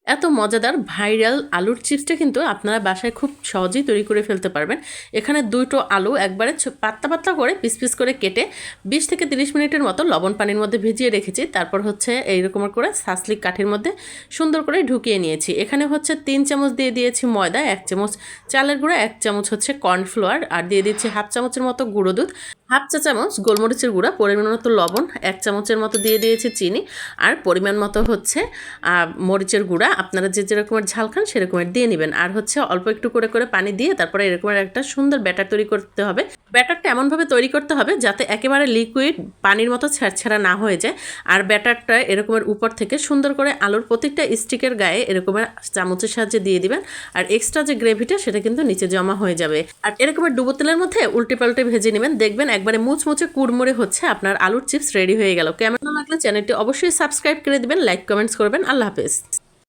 এত মজাদার ভাইরাল আলুর চিপসটা কিন্তু আপনারা বাসায় খুব সহজেই তৈরি করে ফেলতে পারবেন। এখানে দুটো আলু একবারে পাতলা পাতলা করে পিস পিস করে কেটে 20 থেকে 30 মিনিটের মতো লবণ পানির মধ্যে ভিজিয়ে রেখেছি। তারপর হচ্ছে এইরকম করে সাসলিক কাঠির মধ্যে সুন্দর করে ঢুকিয়ে নিয়েছি। এখানে হচ্ছে 3 চামচ দিয়ে দিয়েছি ময়দা, 1 চামচ চালের গুঁড়া, 1 চামচ হচ্ছে কর্নফ্লাওয়ার, আর দিয়ে দিচ্ছি হাফ চামচের মতো গুঁড়ো দুধ, হাফ চা চামচ গোলমরিচের গুঁড়া, পরিমাণ মতো লবণ, 1 চামচের মতো দিয়ে দিয়েছি চিনি, আর পরিমাণ মতো হচ্ছে মরিচের গুঁড়া। আপনারা যে যেরকমের ঝাল খান সেরকমের দিয়ে নেবেন। আর হচ্ছে অল্প একটু করে করে পানি দিয়ে তারপরে এরকমের একটা সুন্দর ব্যাটার তৈরি করতে হবে। ব্যাটারটা এমনভাবে তৈরি করতে হবে যাতে একেবারে লিকুইড পানির মতো ছাড়া না হয়ে যায়। আর ব্যাটারটা এরকমের উপর থেকে সুন্দর করে আলুর প্রত্যেকটা স্টিকের গায়ে এরকমের চামচের সাহায্যে দিয়ে দিবেন। আর এক্সট্রা যে গ্রেভিটা সেটা কিন্তু নিচে জমা হয়ে যাবে। আর এরকমের ডুবো তেলের মধ্যে উল্টে পাল্টে ভেজে নেবেন, দেখবেন একবারে মুচমুচে কুড়মুড়ে হচ্ছে আপনার আলুর চিপস রেডি হয়ে গেল। কেমন লাগলে চ্যানেলটি অবশ্যই সাবস্ক্রাইব করে দিবেন, লাইক কমেন্টস করবেন। আল্লাহ হাফেজ।